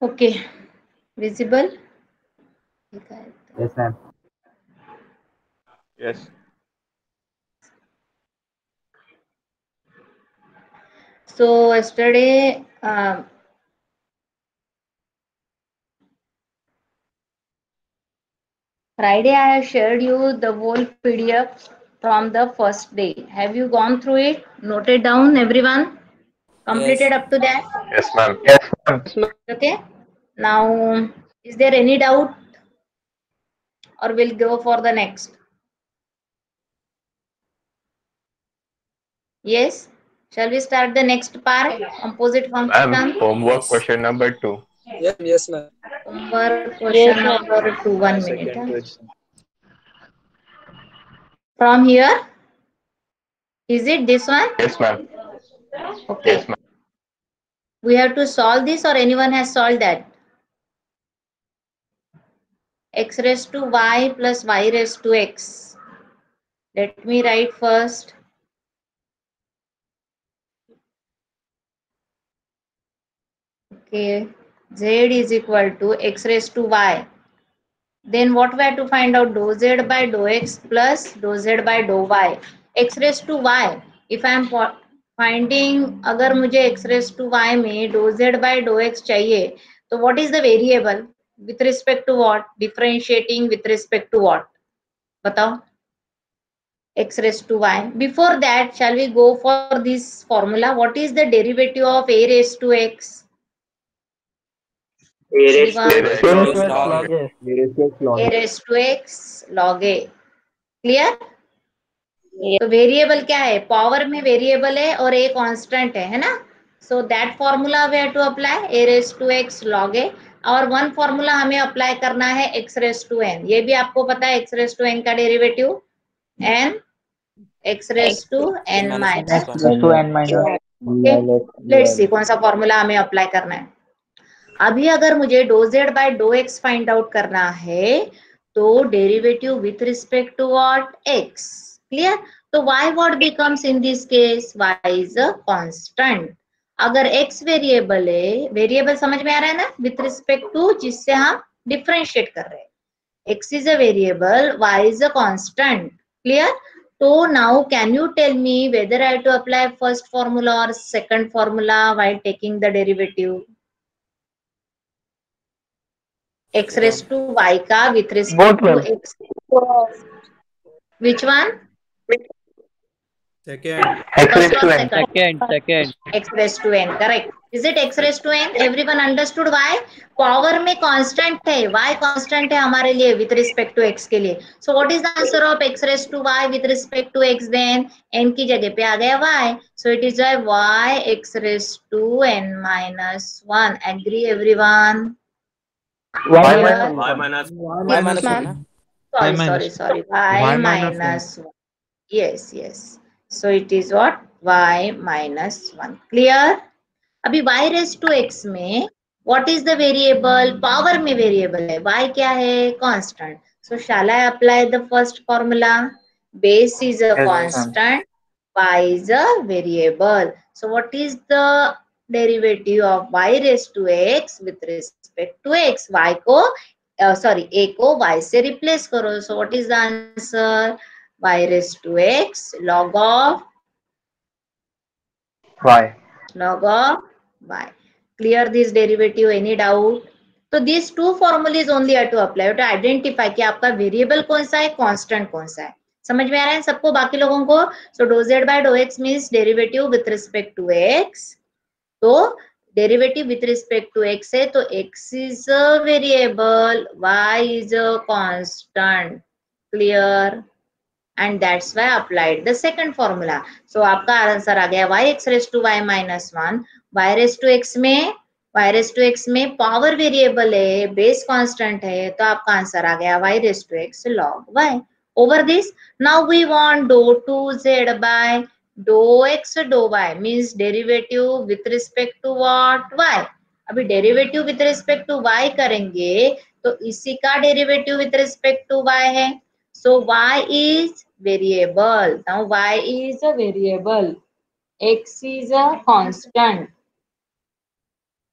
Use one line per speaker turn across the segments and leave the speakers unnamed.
Okay, visible?
Yes, ma'am.
Yes.
So yesterday, Friday, I have shared you the whole PDF from the first day. Have you gone through it? Noted down, everyone? Completed
Yes.
up to that?
Yes, ma'am.
Yes, ma'am.
Okay. Now, is there any doubt, or we'll go for the next? Yes. Shall we start the next part? Composite
Ma'am,
function.
homework
Yes.
question number 2.
Yes, ma'am.
Homework
Yes,
question
ma'am.
number 2. 1 minute.
Second question.
From here, is it this one?
Yes, ma'am. Yes,
Okay.
ma'am.
We have to solve this, or anyone has solved that? X raised to y plus y raised to x. Let me write first. Okay. Z is equal to x raised to y. Then what we have to find out? Dou z by dou x plus dou z by dou y. X raised to y. If I am finding, अगर मुझे x raised to y में dou z by dou x चाहिए, तो what is the variable? With respect to what? Differentiating with respect to what? बताओ. X raised to y. Before that, shall we go for this formula? What is the derivative of a raised to x?
A raised to
A
Anyone?
raised
A
to
Raised
raised
to
x
x
log
log
A.
a.
log A. Raised to x log
A
A.
raised to x log a. Clear?
yes,
तो variable क्या है? Power में variable है और ए constant है ना? So that formula we have to apply a raise to x log a. और one formula हमें अप्लाई करना है एक्स रेस टू एन. ये भी आपको पता है एक्स रेस टू एन का derivative n x raise to
N
n
minus 1
X
minus.
constant.
raised to n minus
yeah,
okay, let's see कौन सा फॉर्मूला हमें अप्लाई करना है. अभी अगर मुझे dou z by dough x find out करना है, तो derivative with respect to what? X. Clear? तो y what becomes in this case? y is a constant. अगर x वेरिएबल है, वेरिएबल समझ में आ रहा है ना, विथ रिस्पेक्ट टू जिससे हम डिफरेंशिएट कर रहे हैं. x is a variable, y is a constant. Clear? So now can you tell me whether I have to apply first formula or second formula while taking the derivative? X raised
Second.
to y का with respect
Both,
to
ma'am.
x. Which one?
Second.
X
First
raised
or
to n.
second?
second.
X raised to n. Correct. Is it x raised to n? Everyone understood why? Power में constant है, y constant है हमारे लिए with respect to x के लिए. So what is the answer of x raised to y with respect to x then? n की जगह पे आ गया y. So it is y x raised to n minus 1. Agree everyone?
Y
Clear?
minus
Y
1.
minus
Yes,
Y minus 1
ma'am.
na?
Sorry. Y minus 1. Yes. So it is what? Y minus 1. Clear? अभी y raise to x में what is the variable? Power में variable है. y क्या है? Constant. So shall I apply the first formula? Base is a
Yes,
Yes.
ma'am.
constant, y is a variable. So what is the derivative of y raised to x with respect to x? y को a को y से replace करो. So what is the answer? Y raised to x log of
Y.
y. Clear this derivative? Any doubt? तो these two formulas only have to apply. You have to identify कि आपका variable कौन सा है, constant कौन सा है. समझ में आ रहा है सबको, बाकी लोगों को? So do z by dough x means derivative with respect to x. तो derivative with respect to x है, तो x is a variable, y is a constant. Clear? and that's why I applied the second formula. So आपका answer आ गया y x raised to y minus 1. y raised to x में power variable है, base constant है, तो आपका answer आ गया y raised to x log y. Over this, now we want dou 2z by dou x dou y means derivative with respect to what? y. अभी derivative with respect to y करेंगे, तो इसी का derivative with respect to y है. So y is variable. Now y is a variable. X is a constant.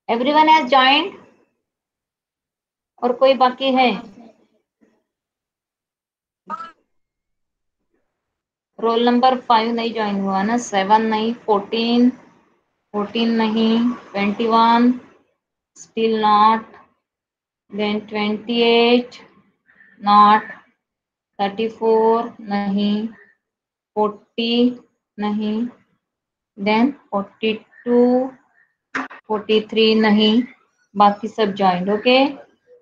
Everyone has joined? और कोई बाकी है? रोल नंबर 5 नहीं ज्वाइन हुआ ना, 7 नहीं, 14, 14 नहीं, 21 स्टिल नॉट, देन 28 नॉट, 34 नहीं, 40 नहीं, देन 42, 43 नहीं, बाकी सब joint. Okay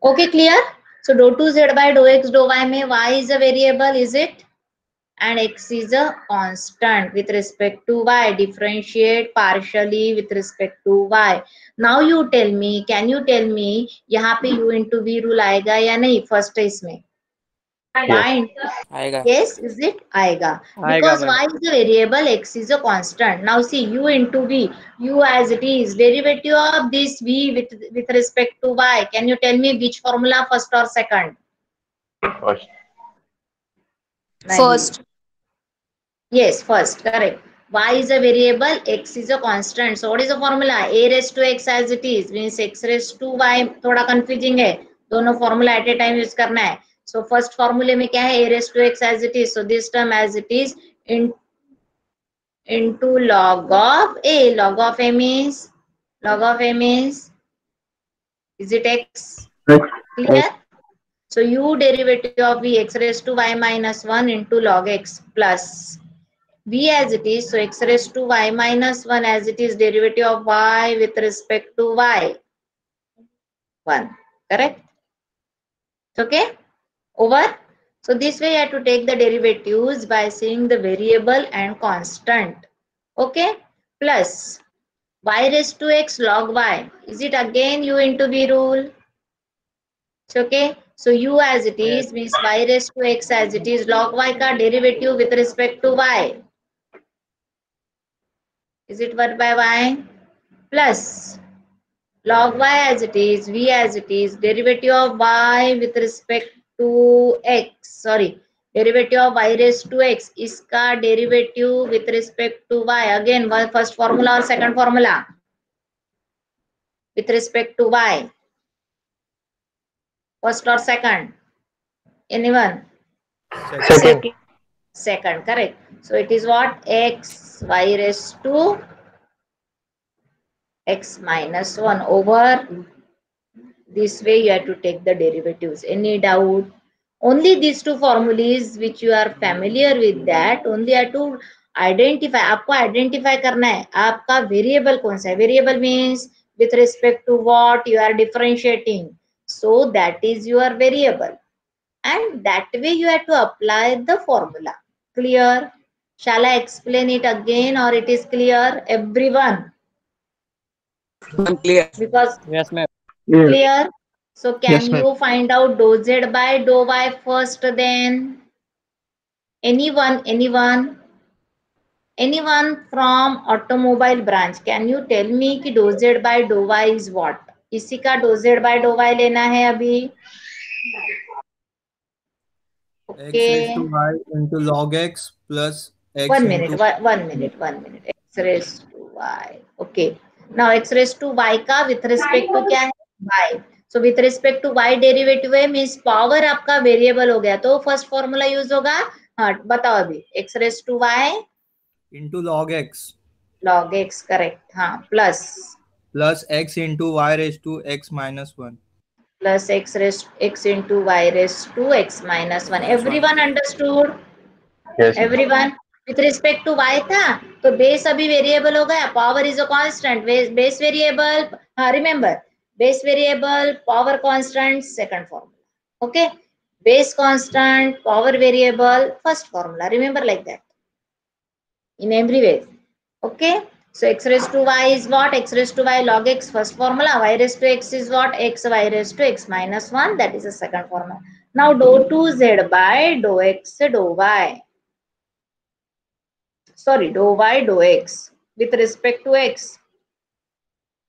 okay, clear. So dou 2 z by dou x dou y में y is a variable, is it, and x is a constant with respect to y. Differentiate partially with respect to y. Now you tell me, can you tell me यहाँ पे u into v rule आएगा या नहीं first इसमें? Fine.
आएगा.
Yes, is it? आएगा. Because
ma'am.
y is a variable, x is a constant. Now see, u into v, u as it is, derivative of this v with respect to y. Can you tell me which formula, first or second?
First.
नहीं.
First.
Yes, first, correct. Y is a variable, x is a constant. So what is the formula? A raised to x as it is means x raised to y. थोड़ा confusing है, दोनों formula at a time use करना है. So first formula में क्या है? A raised to x as it is. So this term as it is into log of a. Log of a means, log of a means, is it x? Clear? So u derivative of v, x raised to y minus 1 into log x plus v as it is. So x raised to y minus 1 as it is, derivative of y with respect to y. 1. Correct? Okay? Over. So this way you have to take the derivatives by seeing the variable and constant. Okay? Plus y raised to x log y. Is it again u into v rule? It's okay? So u as it is means y raised to x as it is, log y का derivative with respect to y. Is it 1 by y? Plus log y as it is, v as it is, derivative of y with respect to x. Sorry, derivative of y raised to x. इसका derivative with respect to y. Again, first formula or second formula? With respect to y. First or second? Anyone?
Second.
Second, correct. So it is what? X y raised to x minus 1 over. This way you have to take the derivatives. Any doubt? Only these two formulas which you are familiar with, that only have to identify. आपको identify करना है आपका variable कौन सा है. Variable means with respect to what you are differentiating. So that is your variable, and that way you have to apply the formula. Clear? Shall I explain it again or it is clear? Everyone?
Clear.
Because
Yes, ma'am.
clear. So can
Yes, ma'am.
you find out dou z by dou y first then? Anyone from automobile branch, can you tell me कि dou z by dou y is what? इसी का dou z by dou y लेना है अभी.
X raised to y into log x plus x
1
into
minute, 1 minute. X raised to y. Okay. Now x raised to y का with respect to क्या है? y. So with respect to y derivative है means power आपका variable हो गया तो first formula use होगा. हाँ बताओ अभी. x raised to y
into log x
log x, correct. हाँ
plus x into y raised to x minus 1.
plus x into y raised to x minus 1. Everyone understood?
Yes.
Everyone? With respect to y था तो base अभी variable हो गया. Power is a constant. Base variable, हाँ remember, base variable power constant second formula. Okay, base constant power variable first formula. Remember like that in every way. Okay, so x raised to y is what? X raised to y log x first formula. Y raised to x is what? X y raised to x minus 1, that is the second formula. Now dou 2z by dou x dou y. Sorry, dou y dou x with respect to x.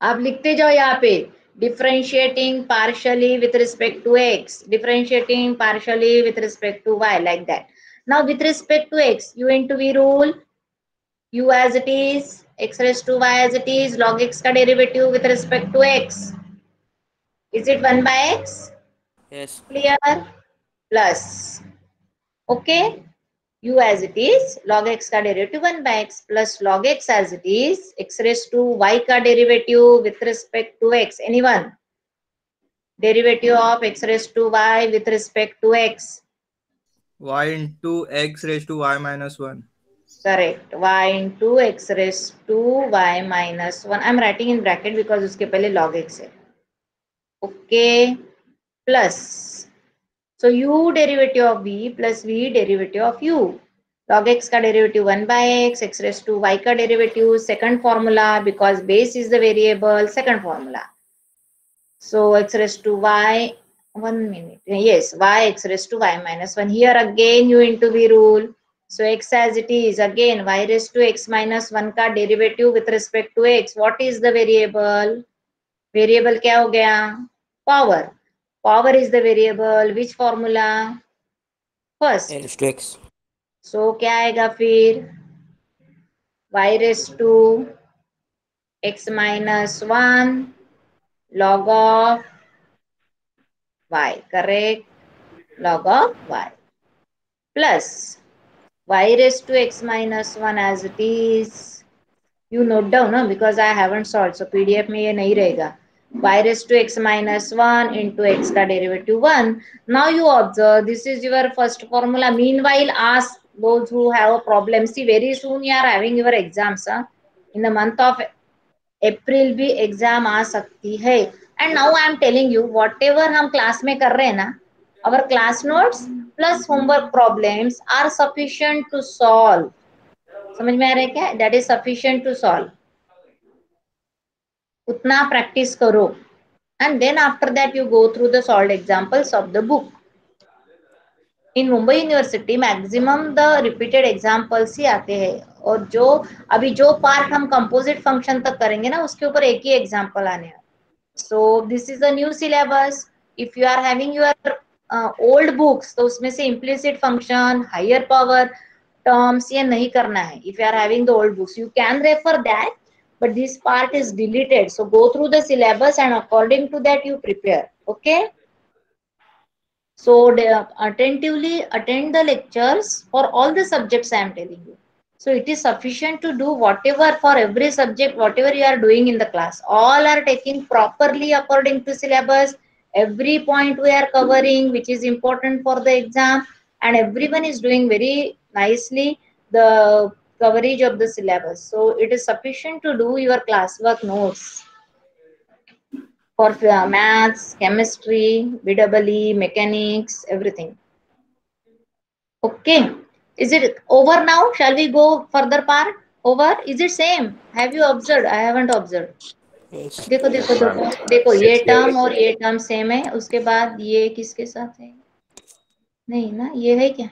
आप लिखते जाओ यहाँ पे differentiating partially with respect to x, differentiating partially with respect to y, like that. Now with respect to x, u into v rule, u as it is, x raised to y as it is, log x का derivative with respect to x. Is it 1 by x?
Yes.
Clear? Plus. Okay. U as it is, log x का derivative 1 by x plus log x as it is, x raised to y का derivative with respect to x. Anyone? Derivative of x raised to y with respect to x.
Y into x raised to y minus 1.
Correct. Y into x raised to y minus 1. I'm writing in bracket because उसके पहले log x है. Okay. Plus. So u derivative of v plus v derivative of u. Log x का derivative 1 by x raised to y का derivative, second formula because base is the variable, second formula. So x raised to y, 1 minute. Yes, y x raised to y minus 1. Here again u into v rule. So x as it is, again y raised to x minus 1 का derivative with respect to x. What is the variable? Variable क्या हो गया? Power. Power is the variable. Which formula? First.
L to x.
So क्या आएगा फिर? Y raised to x minus 1 log of y. Correct? Log of y. Plus y raised to x minus 1 as it is. You note down, no? Because I haven't solved. So PDF में ये नहीं रहेगा. Y raised to x minus 1 into x का derivative 1. Now you observe, this is your first formula. Meanwhile, ask those who have a problem. See, very soon you are having your exams. Huh? In the month of April भी exam आ सकती है. And now I am telling you, whatever हम class में कर रहे हैं ना, our class notes plus homework problems are sufficient to solve. समझ में आ रहा है क्या? That is sufficient to solve. उतना practice करो. And then after that you go through the solved examples of the book. In Mumbai University maximum the repeated examples ही आते हैं. और जो अभी जो पार्ट हम composite function तक करेंगे ना उसके ऊपर एक ही एग्जाम्पल आने हैं. So this is a new syllabus. If you are having your old books तो उसमें से implicit function, higher power terms ये नहीं करना है. If you are having the old books you can refer that, but this part is deleted. So go through the syllabus and according to that you prepare. Okay. So attentively attend the lectures for all the subjects I am telling you. So it is sufficient to do whatever for every subject, whatever you are doing in the class. All are taken properly according to syllabus. Every point we are covering, which is important for the exam, and everyone is doing very nicely the coverage of the syllabus. So it is sufficient to do your classwork notes for maths, chemistry, BEE, mechanics, everything. Okay. Is it over now? Shall we go further part? Over? Is it same? Have you observed? I haven't observed.
Yes.
देखो देखो देखो देखो ये term और ये term same है. उसके बाद ये किसके साथ है? नहीं ना, ये है क्या?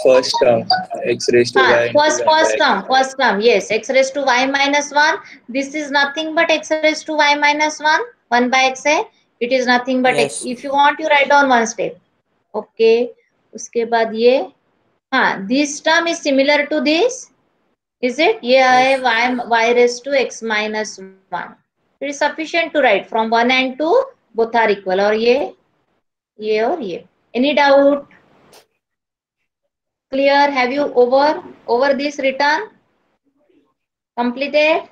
First term, x raised to y.
First term, yes, x raised to y minus 1. This is nothing but x raised to y minus 1. 1 by x है. It is nothing but
Yes.
x. If you want, you write down one step. Okay. उसके बाद ये, हाँ, this term is similar to this. Is it? ये है y raised to x minus 1. It is sufficient to write from 1 and 2 both are equal. और ये और ये. Any doubt? Clear? Have you over this written? Completed?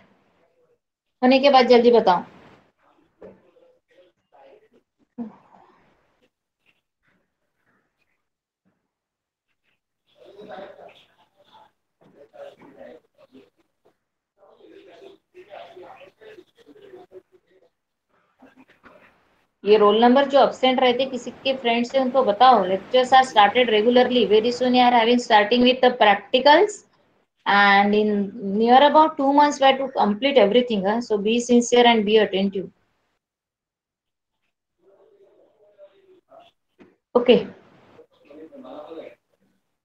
होने के बाद जल्दी बताओ. ये रोल नंबर जो absent रहते किसी के फ्रेंड्स से उनको बताओ. Lectures are started regularly. Very soon you are having starting with the practicals, and in near about 2 months we have to complete everything. So be sincere and be attentive. Okay.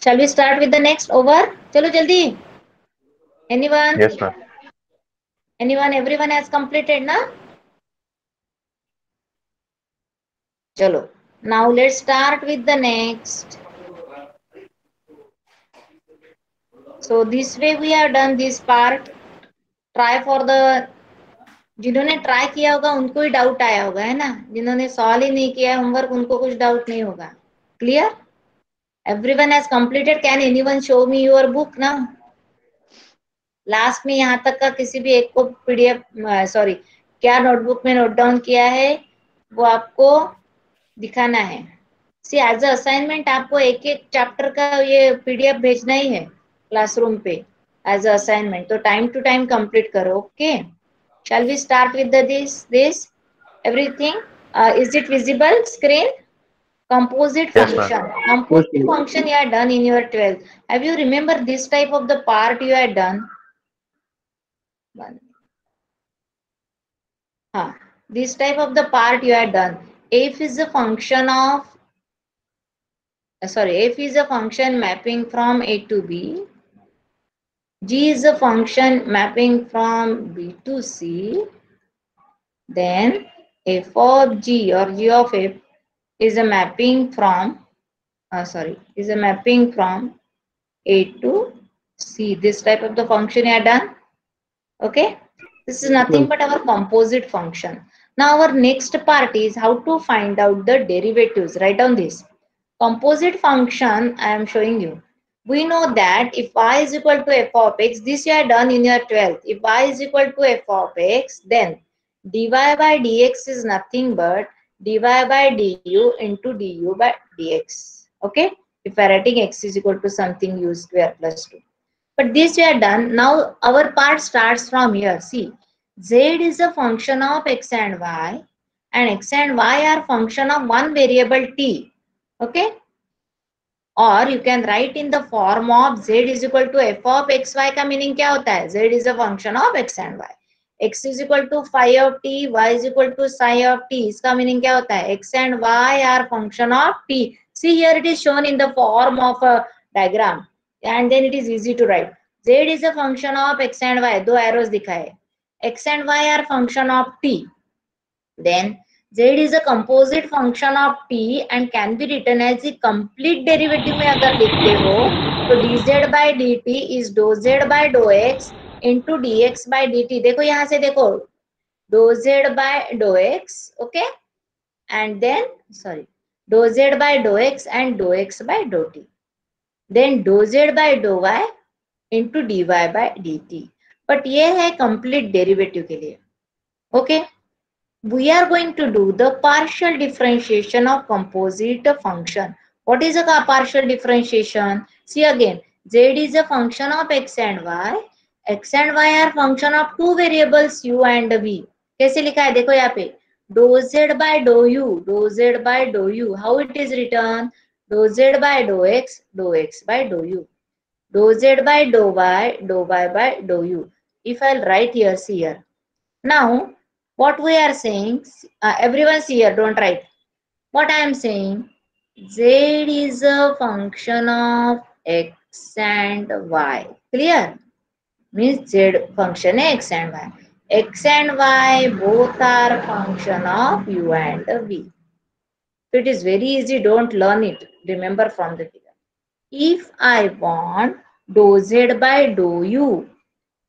Shall we start with the next? Over? चलो जल्दी. Anyone?
Yes, ma'am.
Anyone? Everyone has completed ना? चलो. Now let's start with the next. So this way we have done this part. Try for the जिन्होंने try किया होगा उनको ही doubt आया होगा, है ना। जिन्होंने सॉल्व ही नहीं किया होमवर्क उनको कुछ डाउट नहीं होगा। Clear? Everyone has completed. Can anyone show me your book now? Last में यहाँ तक का किसी भी एक को पीडीएफ, सॉरी, क्या नोटबुक में नोट डाउन किया है वो आपको दिखाना है। सी एज अ असाइनमेंट आपको एक एक चैप्टर का ये पीडीएफ भेजना ही है क्लासरूम पे एज अ असाइनमेंट। तो टाइम टू टाइम कंप्लीट करो। Okay, shall we start with this everything? Is it visible screen? Composite
Yes, ma'am.
function. Composite function you had done in your 12th. Have you remember this type of the part you had done? This type of the part you had done. F is a function of, F is a function mapping from A to B. G is a function mapping from B to C. Then f of G or G of F is a mapping from, is a mapping from A to C. This type of the function you are done. Okay, this is nothing but our composite function. Now our next part is how to find out the derivatives. Write down this composite function I am showing you. We know that if y is equal to f of x, this you have done in your 12th. If y is equal to f of x, then dy by dx is nothing but dy by du into du by dx. Okay, if I am writing x is equal to something u square plus 2. But this we are done. Now our part starts from here. See, z is a function of x and x and y are function of one variable t. Okay, or you can write in the form of z is equal to f of x y का meaning क्या होता है? Z is a function of x and y. X is equal to phi of t, y is equal to psi of t. इसका meaning क्या होता है? X and y are function of t. See here it is shown in the form of a diagram and then it is easy to write. Z is a function of x and y. दो arrows दिखाए. X and y are function of t. Then z is a composite function of t and can be written as the complete derivative में अगर लिखते हो तो dz by dt is dou z by dou x into dx by dt. देखो यहाँ से देखो dou z by dou x, okay, and then dou z by dou x and dou x by dou t. Then dou z by dou y into dy by dt. But ये है complete derivative के लिए. Okay. We are going to do the partial differentiation of composite function. What is a partial differentiation? See again, z is a function of x and y. X and y are function of two variables u and v. कैसे लिखा है देखो यहाँ पे dou z by dou z by dou u. How it is written? Dou z by dou x by dou u. Dou z by dou y by dou u. If I'll write here, see here. Now what we are saying, everyone see here, don't write. What I am saying, z is a function of x and y. Clear? Means z function x and y. X and y both are function of u and v. So it is very easy, don't learn it. Remember from the figure. If I want dou z by dou u,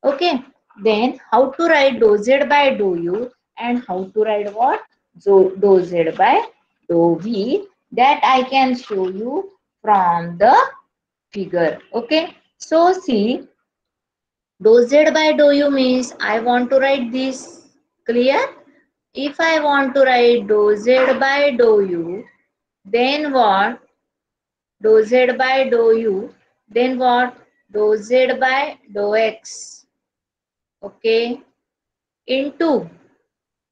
okay, then how to write dou z by dou u and how to write what? So dou z by dou v, that I can show you from the figure. Okay, so see, dou z by dou u means I want to write this. Clear? If I want to write dou z by dou u, then what? Dou z by dou u, then what? Dou z by dou x. Okay, into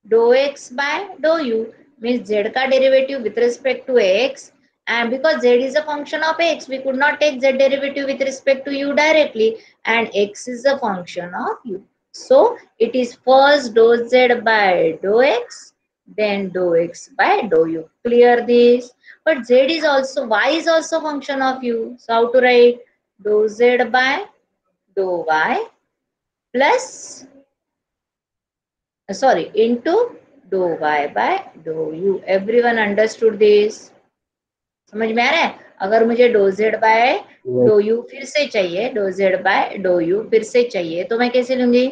dou x by dou u means z का derivative with respect to x, and because z is a function of x, we could not take z derivative with respect to u directly, and x is a function of u. So it is first dou z by dou x, then dou x by dou u. Clear this? But z is also, y is also function of u. So how to write? Dou z by dou y plus into dou y by dou u. Everyone understood this? समझ में आ रहा है? अगर मुझे dou z by dou u फिर से चाहिए, dou z by dou u फिर से चाहिए, तो मैं कैसे लूंगी?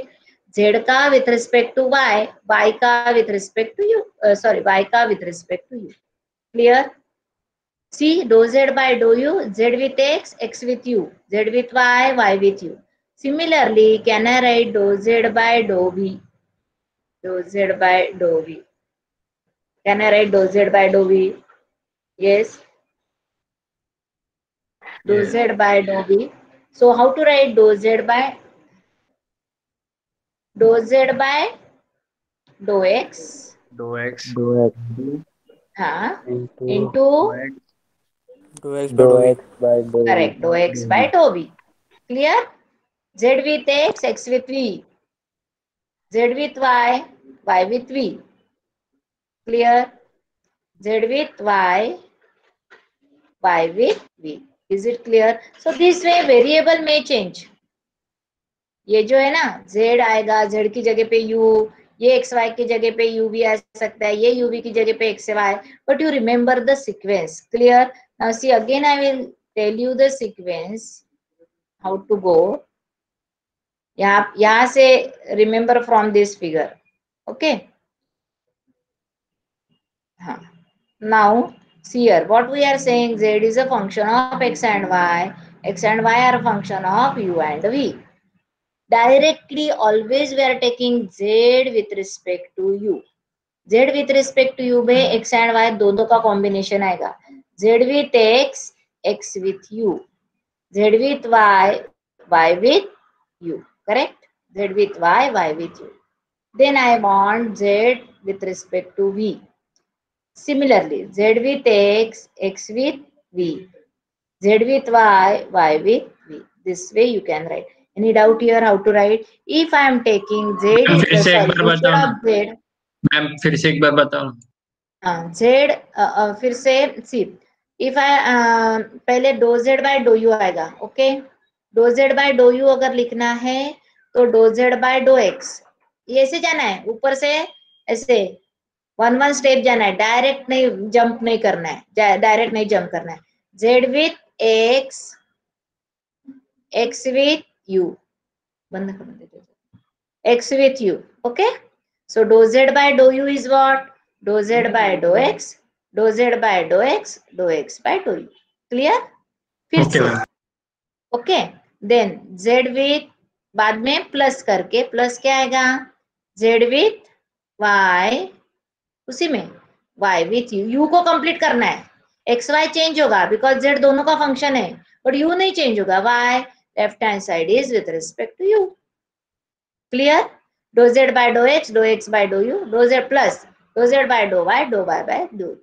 z का विथ रिस्पेक्ट टू y का with respect to u, sorry y का with respect to u. Clear? See, dou z by dou u, z with x, x with u, z with y, y with u. Similarly, can I write dou z by dou v? Dou z by dou v. Can I write dou z by dou v? Yes. Dou z by dou v. So how to write dou z by dou x?
Dou x
हाँ,
into
into
dou x
dou x by dou v.
correct dou x by dou v. Clear? Z with x, x with v. Z with y, y with v. Clear? Z with y, y with v. Is it clear? So this way variable may change. ये जो है ना z आएगा, z की जगह पे u, ये x y की जगह पे u भी आ सकता है, ये u v की जगह पे x y. But you remember the sequence. Clear? Now see again I will tell you the sequence how to go. यहाँ से remember from this figure. Okay. हाँ. Now see here what we are saying, z is a function of x and y. X and y are a function of u and v. Directly always we are taking z with respect to u. z with respect to u में x and y दोनों का combination आएगा. z with x, x with u. z with y, y with u. Correct? Z with y, y with u. Then I want z with respect to v. Similarly, z with x, x with v. Z with y, y with v. This way you can write. Any doubt here how to write? If I am taking z is the sorry instead of z.
Ma'am फिर से एक बार बताओ.
z फिर से see. If I पहले dou z by dou u आएगा. Okay. dou z by dou u अगर लिखना है तो dou z by dou x. ये ऐसे जाना है ऊपर से ऐसे वन स्टेप जाना है, डायरेक्ट नहीं जंप नहीं करना है, डायरेक्ट नहीं जंप करना है. z with x, x with u. बंद कर देते. x with u. Okay. So dou z by dou u is what? Dou z by dou x, dou z by dou x, dou x by dou u. Clear? फिर से. Okay. Then z with बाद में plus करके plus क्या आएगा? z with y उसी में y with u. u को कंप्लीट करना है. x y चेंज होगा बिकॉज z दोनों का फंक्शन है, बट u नहीं चेंज होगा. y left hand side is with respect to u. Clear? dou z by dou x by dou u, dou z plus dou z by dou y by dou u.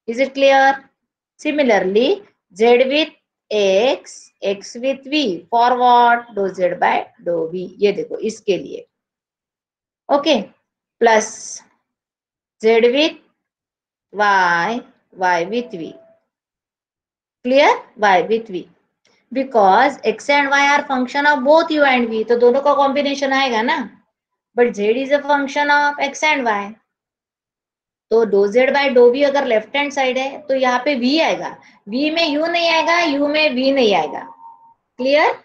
Is it clear? Similarly, z with x, x with v for what? dou z by dou v. ये देखो इसके लिए. Okay. Plus z with y, y with v. Clear? y with v. Because x and y are function of both u and v, तो दोनों का combination आएगा ना. But z is a function of x and y. तो dou z by dou v अगर left hand side है तो यहाँ पे v आएगा. v में u नहीं आएगा, u में v नहीं आएगा. क्लियर?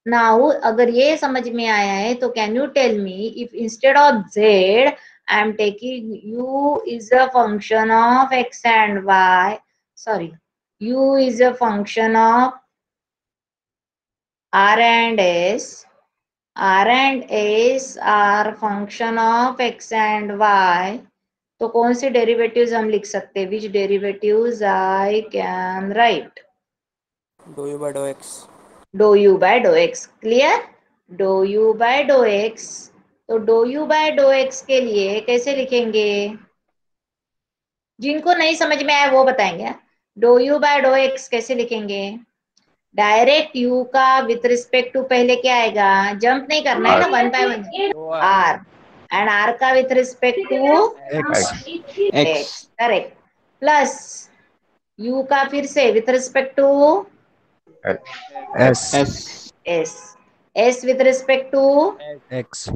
नाउ अगर ये समझ में आया है तो can you tell me if instead of z I am taking u is a function of x and y. Sorry, u is a function of r and s. r and s are function of x and y. तो कौन सी derivatives हम लिख सकते हैं? Which derivatives I can write?
dou u by dou x.
dou u by dou x. Clear? dou u by dou x. तो dou u by dou x के लिए कैसे लिखेंगे? जिनको नहीं समझ में आया वो बताएंगे. dou u by dou x कैसे लिखेंगे? डायरेक्ट u का विथ रिस्पेक्ट टू पहले क्या आएगा? जंप नहीं करना है ना, one by one. r and r का with respect to x. Correct. Plus u का फिर से with respect to s with respect to
X.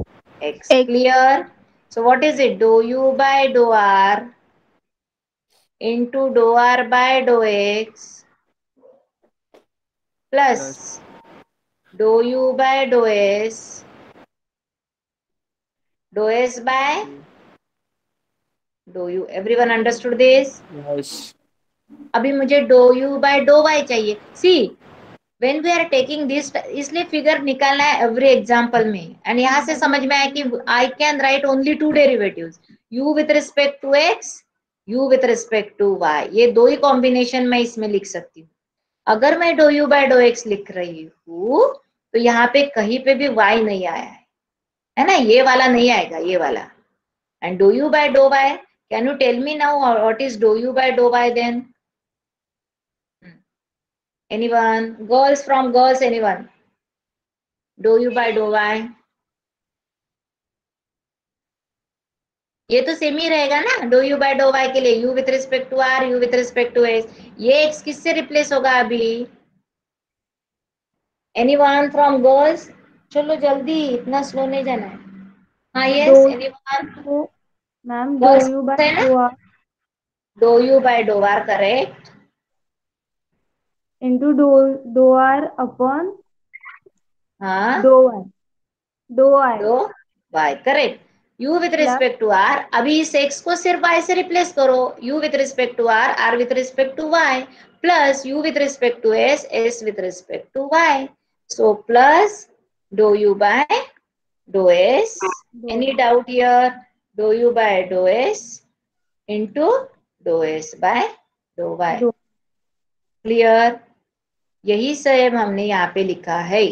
Clear? So what is it? Dou u by dou r into dou r by dou x plus dou u by dou s dou s by dough u. Everyone understood this?
Yes.
अभी मुझे dou u by dough y चाहिए. See when we are taking this, इसलिए figure निकालना है every example में. And यहाँ से समझ में आया कि I can write only two derivatives, u with respect to x, u with respect to y. ये दो ही कॉम्बिनेशन मैं इसमें लिख सकती हूँ. अगर मैं doe u by dough x लिख रही हूँ तो यहाँ पे कहीं पे भी y नहीं आया है ना, ये वाला नहीं आएगा, ये वाला. And doe u by dough y, can you tell me now what is doe u by dough y then? Anyone? Girls from girls, anyone? Do you by do y? ये तो सेम ही रहेगा ना, do u by dough y के लिए. u with respect to r, u with respect to s. ये x किससे replace होगा अभी? Anyone from girls? चलो जल्दी, इतना स्लो नहीं जाना है. हाँ yes, anyone?
Ma'am do
girls
u by
है ना?
Do r
do u by do r, correct.
Into do r upon
हाँ,
do y. Do I
do y, correct. u with respect to r, अभी इस x को सिर्फ y से replace करो. u with respect to r, r with respect to y, plus u with respect to s, s with respect to y. So plus doe u by doe s. Any doubt here? Doe u by doe s into doe s by dough y.
Doe.
Clear? यही same हमने यहाँ पे लिखा है.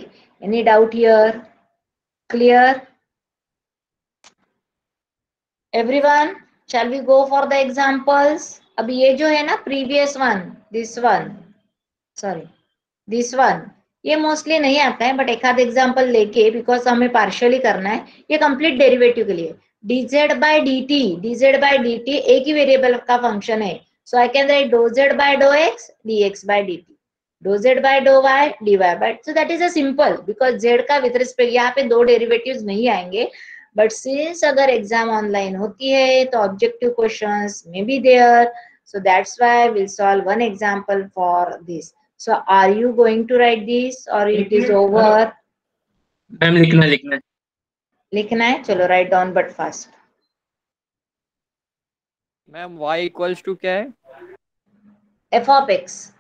Any doubt here? Clear everyone? Shall we go for the examples? अभी ये जो है ना previous one, this one, sorry, this one, ये मोस्टली नहीं आता है, बट एक आध एग्जाम्पल लेके, बिकॉज हमें पार्शियली करना है. ये कंप्लीट डेरिवेटिव के लिए dz बाय dt एक ही वेरिएबल का फंक्शन है. So I can write do z bye dough x dx by dt, dough z bye dough y dy by. So that is a simple, because z का with respect यहाँ पे दो derivatives नहीं आएंगे. But since अगर exam online होती है तो objective questions may be there, so that's why we'll solve one example for this. So are you going to write this or it is over?
Ma'am लिखना है.
लिखना है, चलो right down but fast.
Ma'am y equals to क्या है?
f of x.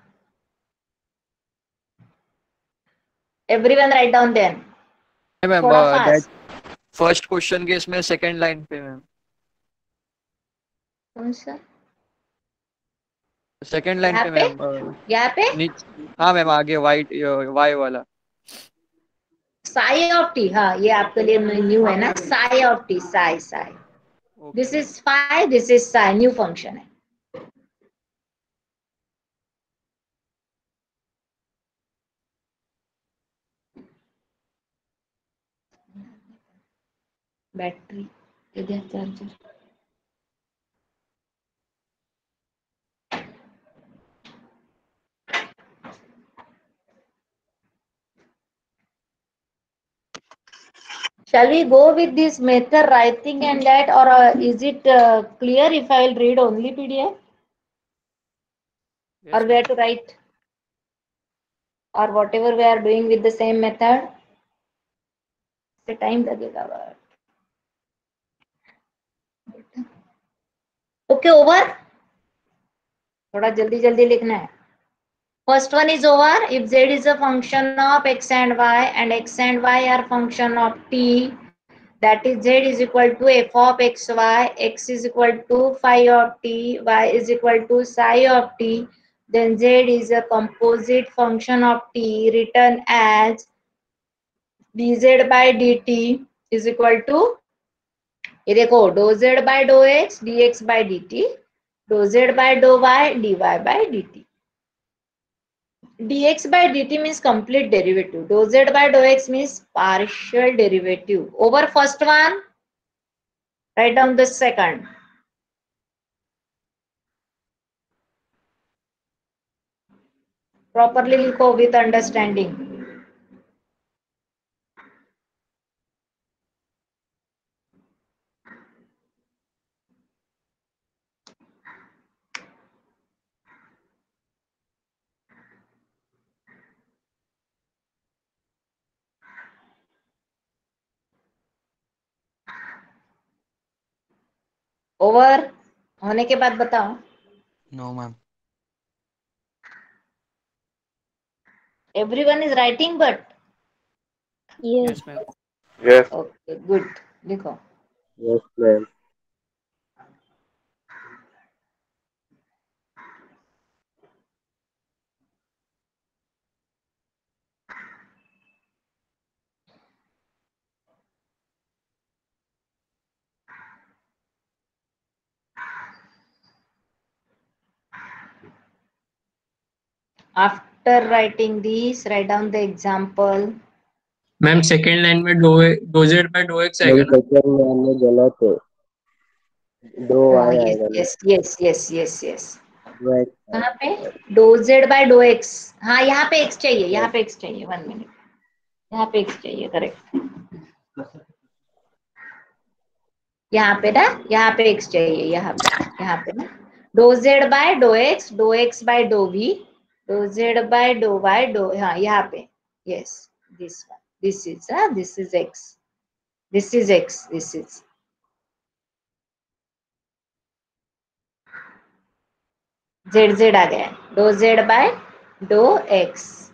Everyone write down then.
Ma'am
थोड़ा
that
fast.
First question के इसमें सेकंड लाइन पे मैम,
कौन सा?
सेकंड लाइन
यहाँ
पे
पे,
मैम.
यहाँ पे
हाँ मैम आगे वाइट y वाला.
psi of t. हाँ, ये आपके लिए न्यू है ना, psi of t, psi. This is phi, this is psi, new function है. बैटरी इधर charger. Shall we go with this method writing and that, or is it clear if I will read only PDF? Or where to write? Or whatever we are doing with the same method? The time लगेगा but. Okay, over. थोड़ा जल्दी जल्दी लिखना है. First one is over. If z is a function of x and y and x and y are function of t, that is z is equal to f of x y, x is equal to phi of t, y is equal to psi of t, then z is a composite function of t written as dz by dt is equal to, ये देखो, doe z by doe x dx by dt, dough z by dough y dy by dt. dx by dt means complete derivative. Dou z by dou x means partial derivative. Over first one, write down the second. Properly लिखो with understanding. Over होने के बाद बताओ.
No, ma'am.
Everyone is writing, but
Yes.
Yes, ma'am.
Yes.
okay, good. लिखो.
Yes, ma'am.
After writing these, write down the example.
Ma'am second line में do z by dough x
ma'am
आएगा ना.
Second में हमने गलत है. दो
हाँ,
y
yes,
आएगा ना.
yes, yes, yes, yes, yes.
Right.
कहाँ पे dough z by dough x. हाँ, यहाँ पे x चाहिए, यहाँ पे x चाहिए. 1 मिनट. यहाँ पे x चाहिए, करेक्ट. यहाँ पे ना, यहाँ पे x चाहिए, यहाँ पे ना. Doe z by dough x by doe v, doe z by dough y doe. हाँ, यहाँ पे. Yes, this one. This is x. This is x. This is z आ गया. Doe z by dough x.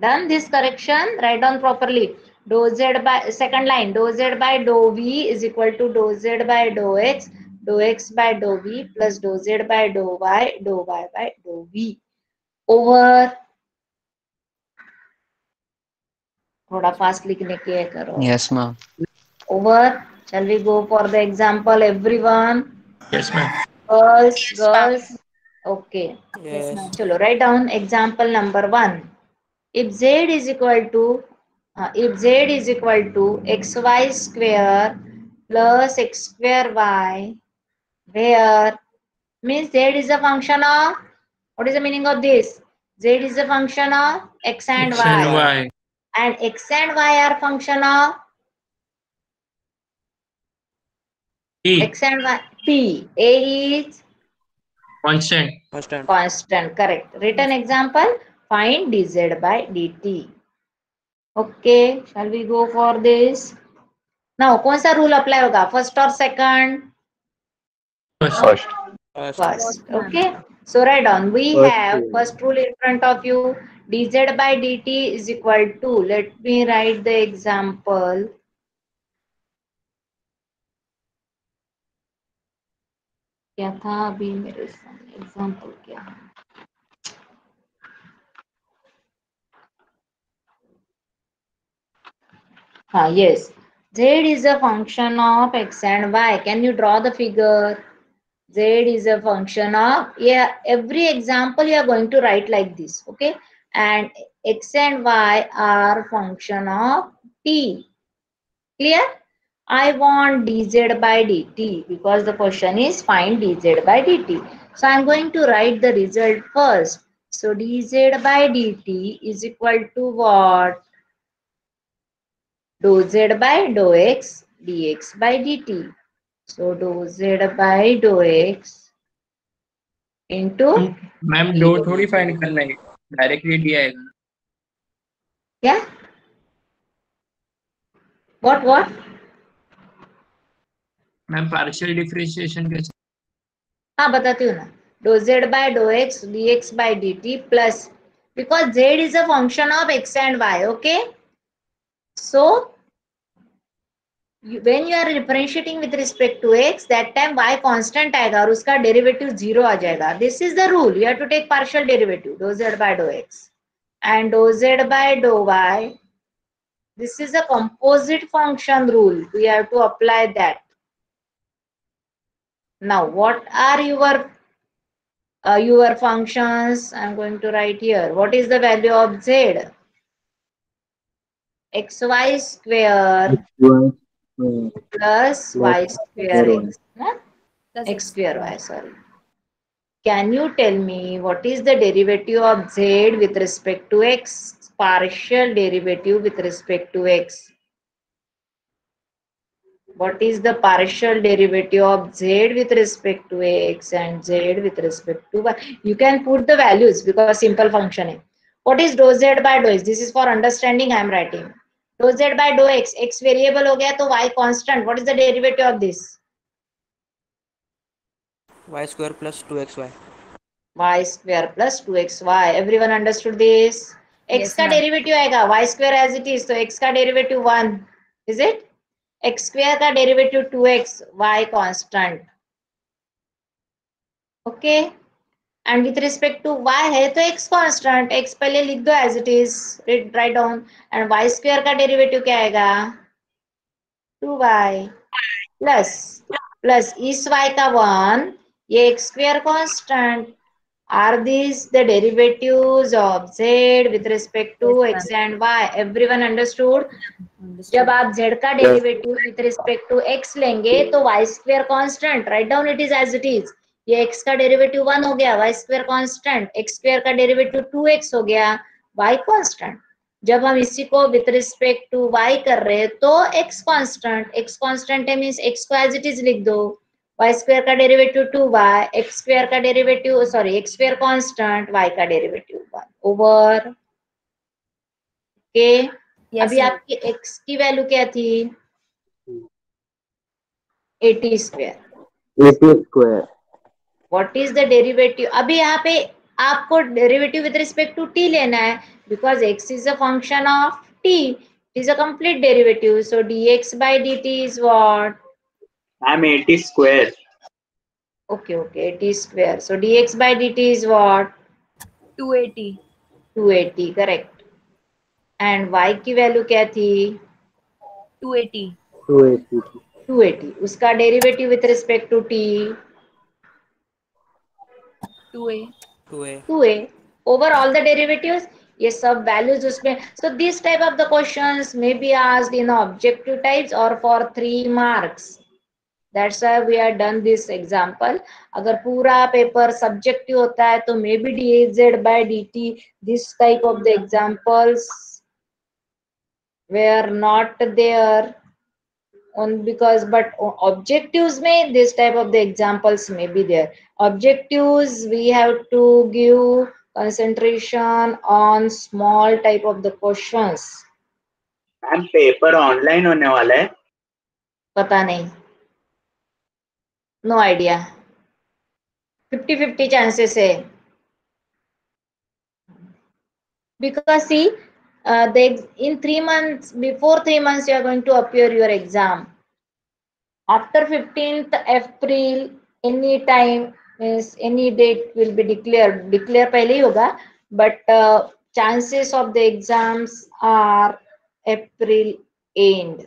Done this correction. Write down properly. Dou z by second line. Dou z by dou v is equal to dou z by dou x by dou v plus dou z by dou y by dou v over. थोड़ा fast लिखने के करो.
Yes, ma'am.
Over. Shall we go for the example, everyone?
Yes ma'am.
Girls. Okay.
Yes.
चलो, write down example number 1. If z is equal to xy square plus x square y, where means z is a function of, what is the meaning of this? Z is a function of x and
X and
y,
Y.
and x and y are function of
T.
x and y. T. A is
Constant.
constant. Correct. Written example. Find dz by dt. Okay, shall we go for this? Now, कौन सा rule apply होगा? First or second?
First.
First. Okay. So write down. We
First
have
rule.
first rule in front of you. Dz by dt is equal to. Let me write the example. क्या था अभी मेरे सामने example क्या है? Yes. Z is a function of x and y. Can you draw the figure? Z is a function of, every example you are going to write like this, okay? And x and y are function of t. Clear? I want dz by dt because the question is find dz by dt. So I am going to write the result first. So dz by dt is equal to what? Dou z by dou x dx by dt. So dou z by dou x into
ma'am doe थोड़ी find करना है, directly D आएगा.
क्या? What?
Ma'am partial differentiation कैसे?
हाँ, बताती हूँ ना. Dou z by dou x dx by dt plus, because z is a function of x and y, okay? So when you are differentiating with respect to x, that time y constant आएगा और उसका derivative 0 आ जाएगा. This is the rule. You have to take partial derivative. Dou z by dou x and dou z by dou y. This is a composite function rule. We have to apply that. Now, what are your functions? I'm going to write here. What is the value of z? xy square plus y square x. X square y, sorry. Can you tell me what is the derivative of z with respect to x? Partial derivative with respect to x. What is the partial derivative of z with respect to x and z with respect to y? You can put the values because simple function है. What is dou z by dou x? This is for understanding I am writing. Dou z by dou x, x variable हो गया तो y constant. What is the derivative of this?
Y square plus 2xy.
Y square plus 2xy. Everyone understood this? X का derivative आएगा y square as it is, तो x का derivative 1, is it? X square का derivative 2x, y constant. Okay? And with respect to y है तो x constant, x पहले लिख दो as it is, write down. And y square का derivative क्या आएगा? 2y plus इस y का 1, ये x square constant. Are these the derivatives of z with respect to x and y? Everyone understood? जब आप z का derivative with respect to x लेंगे तो y square constant, write down it is as it is. ये x का derivative 1 हो गया, y square constant, x square का डेरिवेटिव 2x हो गया, y constant. जब हम इसी को with respect to y कर रहे हैं तो x constant है, means x को as it is लिख दो. y स्क्वायर का डेरिवेटिव 2y, x स्क्वायर का derivative x square constant, y का डेरिवेटिव 1 ओवर. ओके, अभी आपकी x की वैल्यू क्या थी? 80 square.
80 square.
What is the derivative? अभी यहाँ पे आपको derivative with respect to t लेना है, because x is a function of t, it is a complete derivative. So dx by dt is what?
I'm 80 square.
Okay, 80 square. So dx by dt is what?
280.
280, correct. And y की value क्या थी?
280.
280. उसका derivative with respect to t?
2a.
2a. Over all the derivatives, ये सब values उसमें. So this type of the questions may be asked in objective types or for 3 marks. That's why we have done this example. अगर पूरा paper subjective होता है तो may be dz by dt, this type of the examples were not there on, because but objectives में this type of the examples may be there. Objectives we have to give concentration on small type of the questions.
Ma'am paper online होने वाला है?
पता नहीं, no idea. 50-50 chances है. Because see, in 3 months, before 3 months you are going to appear your exam. After 15th April, any time, means any date will be declared. Declare पहले ही होगा, but chances of the exams are April end.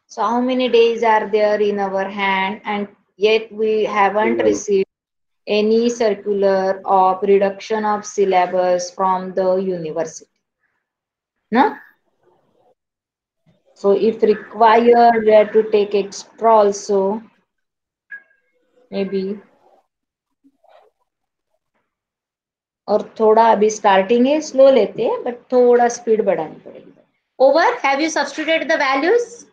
So how many days are there in our hand, and yet we haven't received any circular of reduction of syllabus from the university. No? So if required, we have to take extra also, maybe. और थोड़ा अभी starting है, slow लेते हैं, but थोड़ा speed बढ़ानी पड़ेगी. Over, have you substituted the values?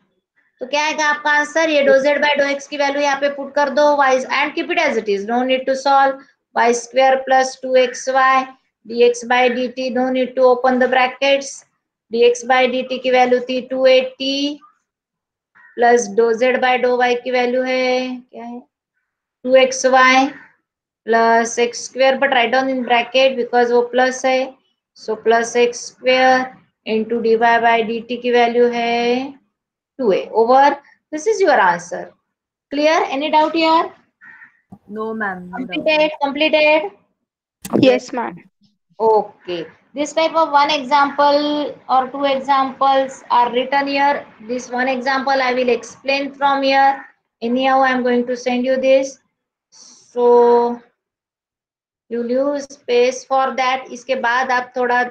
तो क्या आएगा आपका आंसर? ये doe z by dough x की वैल्यू यहाँ पे पुट कर दो, y and keep it as it is, no need to solve. Y square plus 2xy dx by dt, no need to open the brackets. dx by dt की value थी 280 plus doe z by dough y की value है क्या है? 2xy plus x square, but write down in bracket because वो plus है. So plus x square into dy by dt की value है 2a over. This is your answer. Clear? Any doubt here?
No, ma'am. No doubt.
Completed.
Yes, ma'am.
Okay. This type of one example or 2 examples are written here. This one example I will explain from here. Anyhow, I am going to send you this. So you use space for that. इसके बाद आप थोड़ा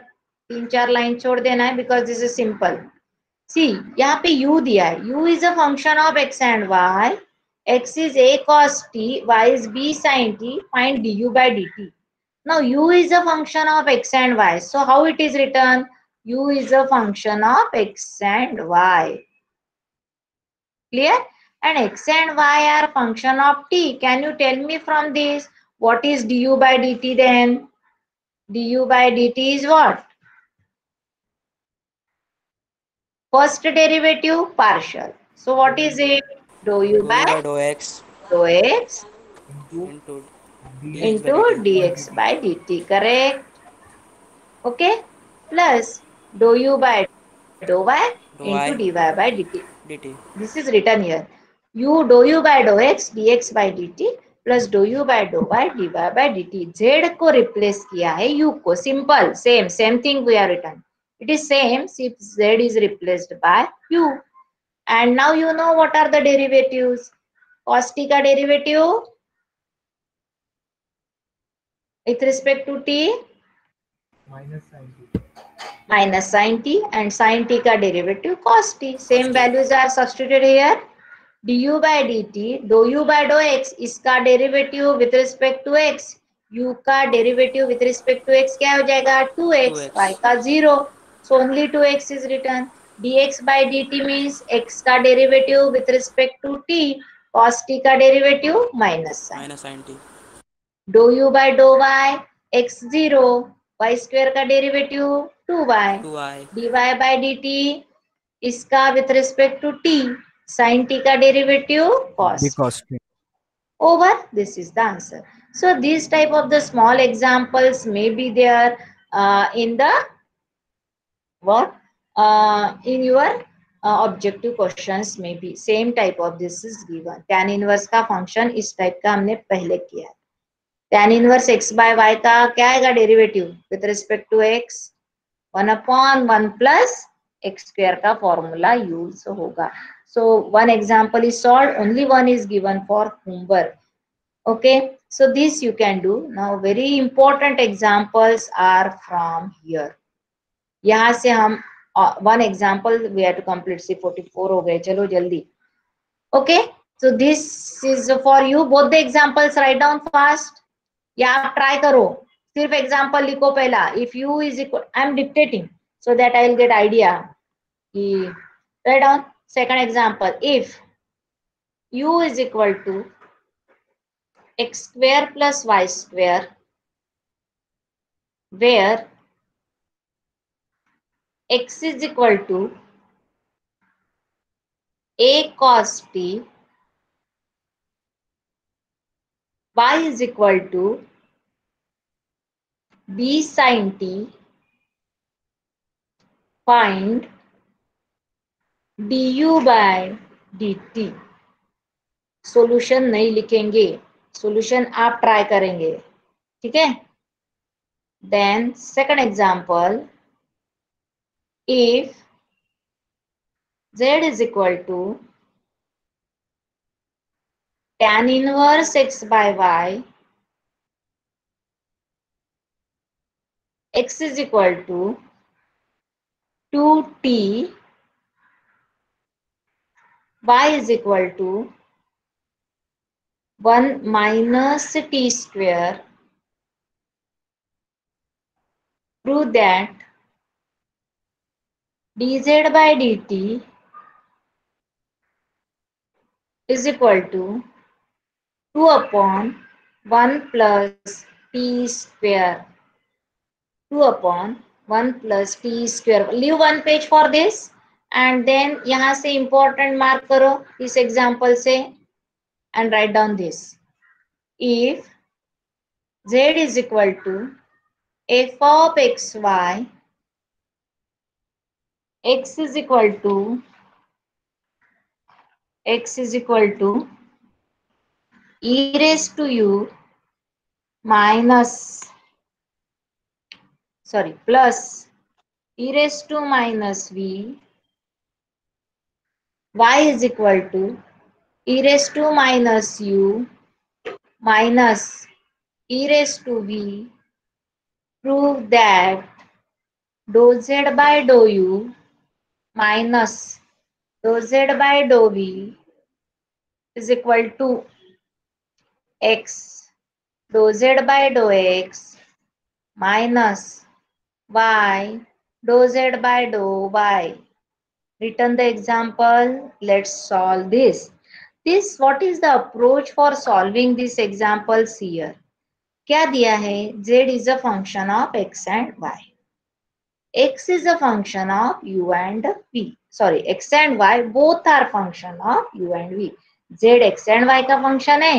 3-4 line छोड़ देना है, because this is simple. See, यहाँ पे u दिया है. u is a function of x and y. x is a cos t, y is b sin t. Find du by dt. Now u is a function of x and y. So how it is written? u is a function of x and y. Clear? And x and y are function of t. Can you tell me from this what is du by dt then? du by dt is what? First derivative partial. So what is it? Dou u by
dou x
dou x
into dx by
into
dt.
dx by dt, correct? Okay, plus dou u by dou y
Dou
into
y
dy by dt.
dt.
This is written here. Dou u by dou x dx by dt plus dou u by dou y dy by dt. Z को replace किया है u को. Simple, same thing we have written. It is same if z is replaced by u. And now you know what are the derivatives. Cos t का derivative with respect to t minus sin t, and sin t का derivative cos t. Same values are substituted here. Du by dt, dou u by dou x, इसका derivative with respect to x, u का derivative with respect to x क्या हो जाएगा 2x,
2x.
y का 0, so only 2x is written. dx by dt means x का derivative with respect to t, cos t का derivative minus sin.
minus sin t.
dou u by dou y x 0, y square का derivative 2y,
2y.
dy by dt इसका with respect to t, sin t का derivative cos t.
Because
Over. This is the answer. So these type of the small examples may be there in the what in your objective questions. May be same type of this is given. Tan inverse का function इस type का हमने पहले किया है. Tan inverse x by y का क्या आएगा derivative with respect to x 1 upon 1 plus x square का formula use होगा. So one example is solved. Only one is given for homework. Okay, so this you can do. Now very important examples are from here. यहाँ से हम one example we have to complete. See 44 हो गए. चलो जल्दी. Okay, so this is for you. Both the examples write down fast. या आप try करो. सिर्फ example लिखो पहला. If u is equal, I am dictating so that I will get idea. Write down second example. If u is equal to x square plus y square, where x is equal to a cos t, y is equal to b sin t, find du by dt. Solution नहीं लिखेंगे, solution आप try करेंगे, ठीक है. Then second example, if z is equal to tan inverse x by y, x is equal to 2t, y is equal to 1 minus t square, prove that dz by dt is equal to 2 upon 1 plus t square. 2 upon 1 plus t square. Leave one page for this and then यहाँ से important mark करो इस example से and write down this. If z is equal to f of xy, x is equal to e raised to u minus plus e raised to minus v, y is equal to e raised to minus u minus e raised to v, prove that dou z by dou u minus dou z by dou v is equal to x dou z by dou x minus y dou z by dou y. Written the example. Let's solve this. What is the approach for solving these examples here? क्या दिया है? Z is a function of x and y. X is a function of u and v. Sorry, x and y both are function of u and v. z x and y का function है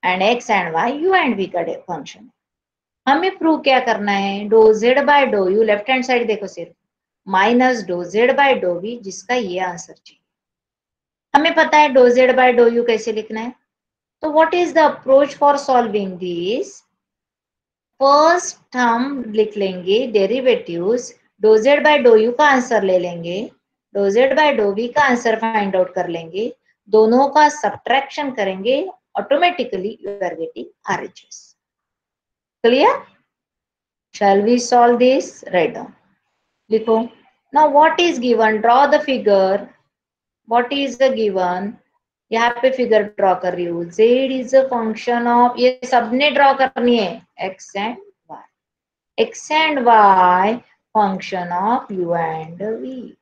and x and y u and v का function है। हमें prove क्या करना है, doe z bye dough u, left hand side देखो सिर्फ, minus doe z bye doe v, जिसका ये आंसर चाहिए। हमें पता है doe z bye dough u कैसे लिखना है। तो what is the approach for solving this? First हम लिख लेंगे derivatives, doe z bye dough u का आंसर ले लेंगे, doe z bye doe v का आंसर फाइंड आउट कर लेंगे, दोनों का सब्ट्रैक्शन करेंगे, automatically you are getting RHS। Clear? Shall we solve this? Write down. लिखो. Now what is given? Draw the figure. What is the given? यहाँ पे figure draw कर रही हूँ. Z is a function of, ये सबने draw करनी है, x and y. x and y function of u and v.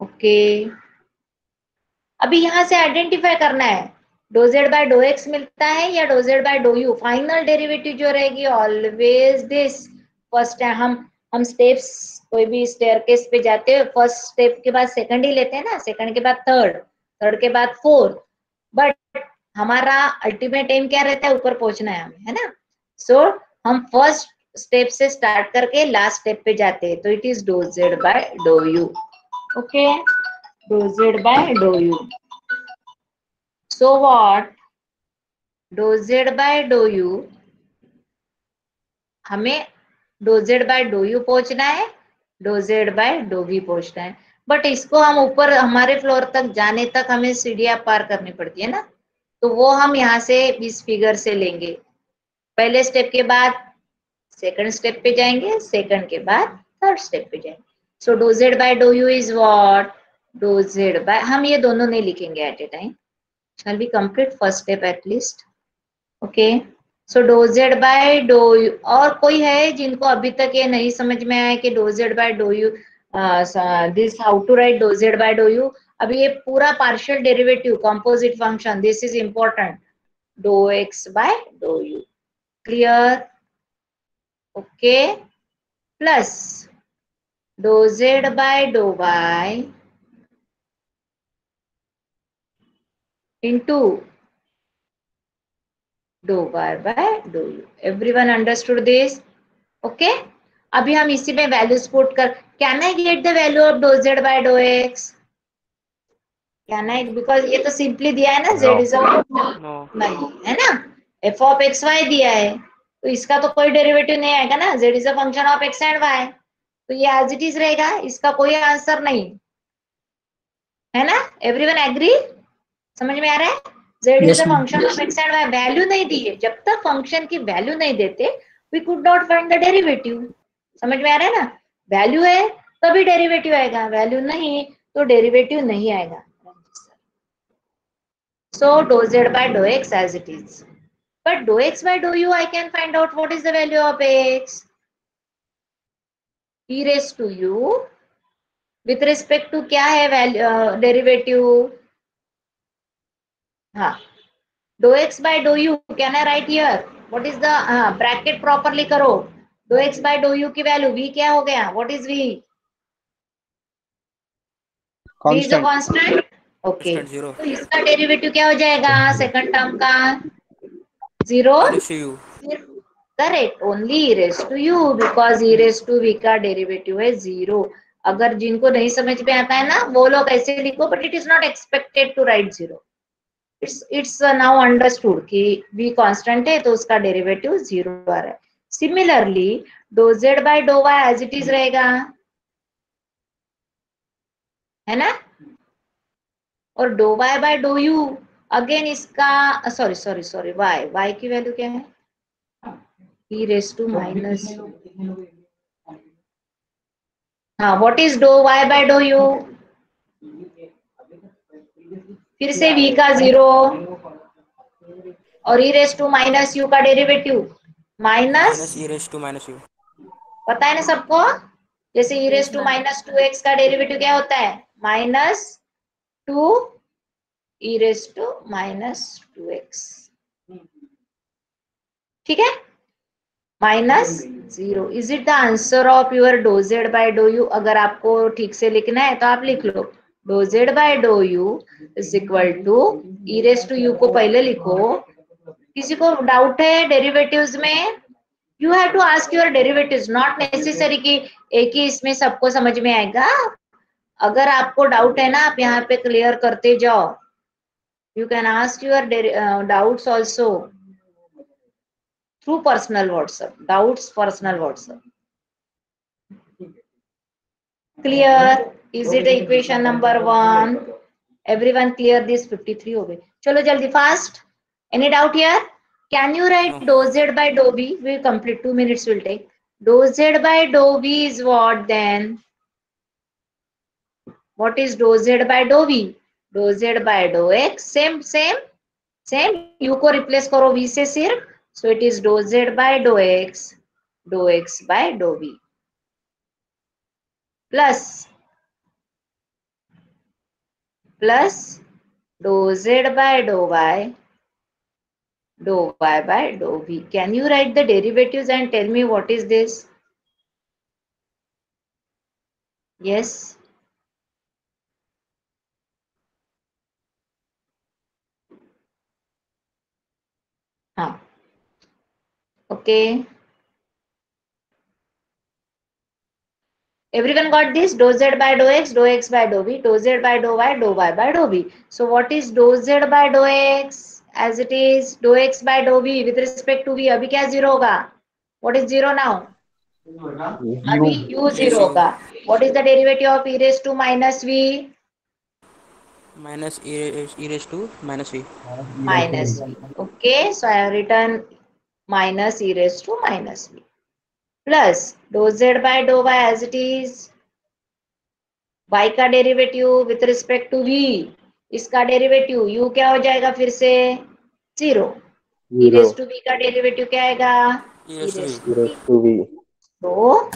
Okay. अभी यहाँ से आइडेंटिफाई करना है, doe z bye dough x मिलता है या doe z bye dough u. Final derivative जो रहेगी ऑलवेज दिस. फर्स्ट हम स्टेप्स, कोई भी स्टेयरकेस पे जाते हैं, फर्स्ट स्टेप के बाद सेकंड ही लेते हैं ना, सेकंड के बाद थर्ड, थर्ड के बाद फोर्थ, बट हमारा अल्टीमेट एम क्या रहता है, ऊपर पहुंचना है हमें, है ना. सो हम फर्स्ट स्टेप से स्टार्ट करके लास्ट स्टेप पे जाते हैं, तो it is doe z bye dough u. Okay, doe z bye dough u. So what? Doe z bye dough u, हमें doe z bye dough u पहुंचना है, doe z bye doe v पहुंचना है, but इसको हम ऊपर हमारे floor तक जाने तक हमें सीढ़ियां पार करनी पड़ती है ना, तो वो हम यहाँ से इस फिगर से लेंगे. पहले स्टेप के बाद सेकंड स्टेप पे जाएंगे, सेकंड के बाद थर्ड स्टेप पे जाएंगे. So dough z bye dough u is what? Doe z by, हम ये दोनों नहीं लिखेंगे at a time. Shall we complete first step at least? Okay. So doe z by doe u. और कोई है जिनको अभी तक ये नहीं समझ में आया कि doe z by doe u, this how to write doe z by doe u? अभी ये पूरा partial derivative composite function, this is important, doe x by doe u. Clear? Okay. Plus doe z by dough y into doe y by doe u. Everyone understood this? Okay. अभी हम इसी में values put कर, can I get the value of doe z by doe x? Can I? Because ये तो simply दिया है ना, z इज नहीं है ना, f ऑफ x y दिया है, तो इसका तो कोई डेरिवेटिव नहीं आएगा ना, z is a function of x and y, तो ये एज इट इज रहेगा, इसका कोई आंसर नहीं है ना. Everyone agree? समझ में आ रहा है? z is a function of x and y. Value नहीं दी है, जब तक फंक्शन की वैल्यू नहीं देते we could not find the derivative. समझ में आ रहा है ना? वैल्यू है तभी डेरिवेटिव आएगा, वैल्यू नहीं तो डेरिवेटिव नहीं आएगा. So dough z bye dough x as it is, but do x by dough u I can find out what is the value of x. e raise to u with respect to क्या है value, derivative. हाँ, do x by dough u, can I write here what is the, bracket properly करो. Do x by dough u की value v क्या हो गया, what is v? v is a constant. Okay, तो इसका derivative क्या हो जाएगा सेकंड टर्म का? 0. Correct, only e raise to u, because e raise to v का डेरिवेटिव है 0. अगर जिनको नहीं समझ में आता है ना, वो लोग ऐसे लिखो, but it is not expected to write 0. It's now understood कि v कांस्टेंट है तो उसका डेरिवेटिव 0 आ रहा है. Similarly doe z bye dough y as it is रहेगा, है ना. और डो y bye dough u again इसका, सॉरी y की वैल्यू क्या है? e रेज टू माइनस, हाँ, what is doe y bye dough u? फिर से v का 0 और e raise to minus u का derivative minus
e raise to minus u.
पता है ना सबको? जैसे e raise to minus 2x का डेरिवेटिव क्या होता है? Minus 2 e raise to minus 2x. ठीक है, minus 0. Is it the answer of your doe z bye dough u? अगर आपको ठीक से लिखना है तो आप लिख लो, do z by dough u is equal to e raise to u को पहले लिखो। किसी को डाउट है डेरिवेटिव्स में? You have to ask your derivatives, not necessary कि एक ही इसमें सबको समझ में आएगा। अगर आपको डाउट है ना, आप यहाँ पे क्लियर करते जाओ। You can ask your doubts also through personal WhatsApp, doubts personal WhatsApp. Clear? Is it equation number 1? Everyone clear this? 53 हो गए। चलो जल्दी fast. Any doubt here? Can you write
No.
dou z by dou v? We will complete, 2 minutes will take. Dou z by dou v is what then? What is dou z by dou v? Dou z by dou x, same. U को replace करो v से सिर्फ, so it is dou z by dou x by dou v plus dou z by dou y by dou v. Can you write the derivatives and tell me what is this? Yes. Okay. Everyone got this? Dou z by dou x by dou v, dou z by dou y by dou v. So what is dou z by dou x? As it is dou x by dou v with respect to v. अभी क्या zero होगा? What is zero now? अभी u zero होगा. What is the derivative of e raised to minus v?
Minus e raised to minus v.
Minus v. Okay, so I have written minus e raised to minus v plus dou z by dou y as it is. y का derivative with respect to v, इसका derivative u क्या हो जाएगा फिर से? Zero. e raised to v का derivative क्या आएगा?
E raised
to v.
So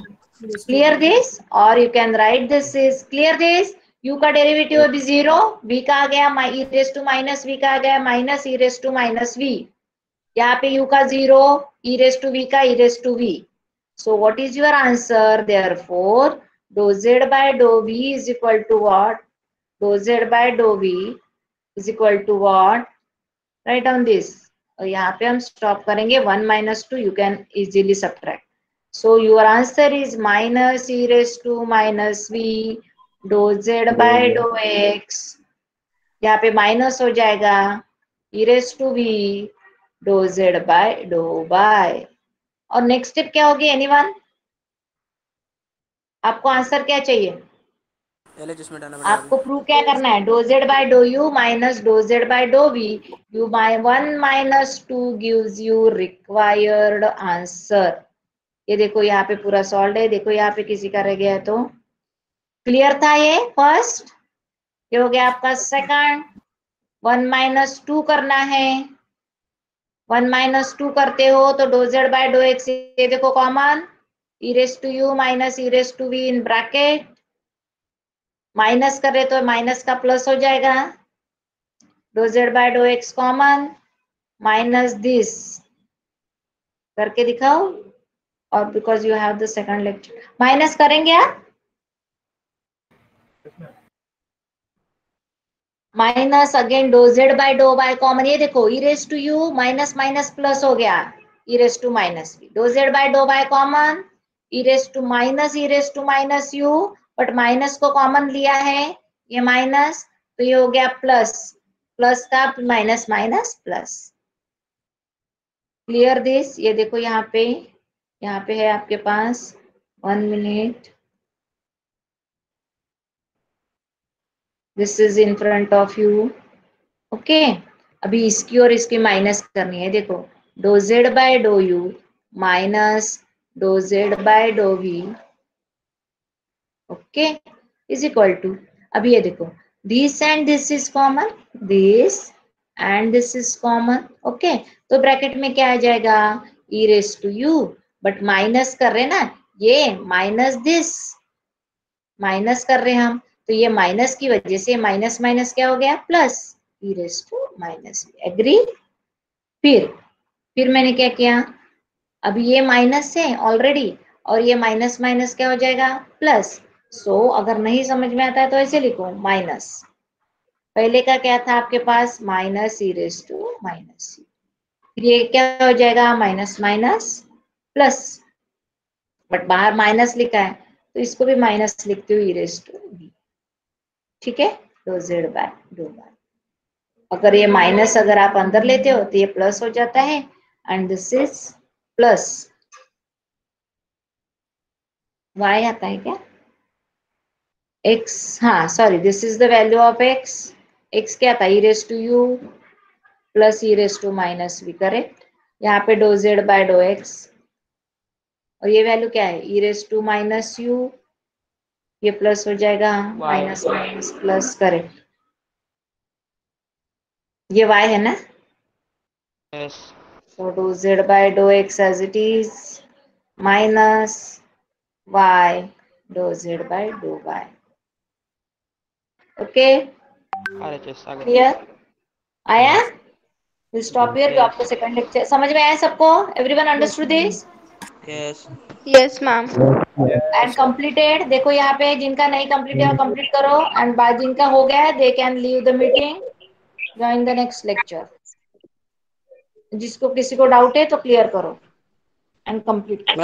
clear this, or you can write this is clear this. u का डेरिवेटिव अभी जीरो, v का आ गया e raised to minus v का आ गया minus e raised to minus v. यहाँ पे u का zero, e raised to v का e raised to v. So what is your answer? Therefore dou z by dou v is equal to what? Dou z by dou v is equal to what? Write down this. और यहाँ पे हम stop करेंगे. 1 minus 2 you can easily subtract. So your answer is minus e raised to minus v dou z by dou x. यहाँ पे minus हो जाएगा e raised to v dou z by dou y. और next step क्या होगी? Anyone? आपको answer क्या चाहिए?
जिसमें डालना पड़ेगा
आपको प्रूव क्या करना है? Doe z by dough u minus doe z by doe v, u by 1 minus 2 gives you required answer. ये देखो यहाँ पे पूरा सॉल्व है. देखो यहाँ पे किसी का रह गया है तो क्लियर था ये फर्स्ट. ये हो गया आपका सेकंड. 1 माइनस 2 करना है. 1 माइनस 2 करते हो तो doe z by dough x, ये देखो common, e raised to u minus e raised to v in bracket. Minus कर रहे तो माइनस का प्लस हो जाएगा. Doe z by dough x common minus this करके दिखाओ. और because you have the second lecture minus करेंगे आप. Minus again doe z by dough y common. ये देखो e raised to u minus minus plus हो गया e raised to minus v. Doe z by dough y common e raised to minus u, but minus को common लिया है ये minus, तो ये हो गया प्लस. प्लस का minus minus plus. Clear this? ये देखो यहाँ पे है आपके पास. 1 minute. This is in front of you. Okay, अभी इसकी और इसकी माइनस करनी है. देखो doe z by dough u minus doe z by doe v, okay, is equal to. अभी ये देखो this and this is common, this and this is common. Okay, तो ब्रैकेट में क्या आ जाएगा? e raised to u, but minus कर रहे ना, ये माइनस दिस माइनस कर रहे हम, तो ये माइनस की वजह से माइनस माइनस क्या हो गया? Plus e raised to minus. Agree? फिर मैंने क्या किया? अभी ये माइनस है ऑलरेडी, और ये माइनस माइनस क्या हो जाएगा? प्लस. सो अगर नहीं समझ में आता है तो ऐसे लिखो माइनस, पहले का क्या था आपके पास minus e raise to minus c, फिर ये क्या हो जाएगा माइनस माइनस प्लस, बट बाहर माइनस लिखा है तो इसको भी माइनस लिखते हो ई रेस टू बी, ठीक है, दो जेड बाय दो बाय। अगर ये माइनस अगर आप अंदर लेते हो तो ये प्लस हो जाता है and this is plus y आता है क्या x, हाँ sorry this is the value of x, x क्या था e raise to u plus e raise to minus v, correct, यहाँ पे dough z by dough x, और ये वैल्यू क्या है e raise to minus u, ये प्लस हो जाएगा माइनस माइनस प्लस, करेक्ट, ये y है ना,
Yes.
so do z by do x as it is minus y do z by do y, okay
RHS आ गया।
clear आया, we'll stop here, जो आपको सेकंड लेक्चर समझ में आया सबको, everyone understood this
Yes.
Yes, ma'am.
and completed, देखो यहाँ पे जिनका नहीं कंप्लीट है कंप्लीट करो, एंड बाद जिनका हो गया है they can leave the meeting, join the next lecture, जिसको किसी को डाउट है तो क्लियर करो एंड कंप्लीट करो।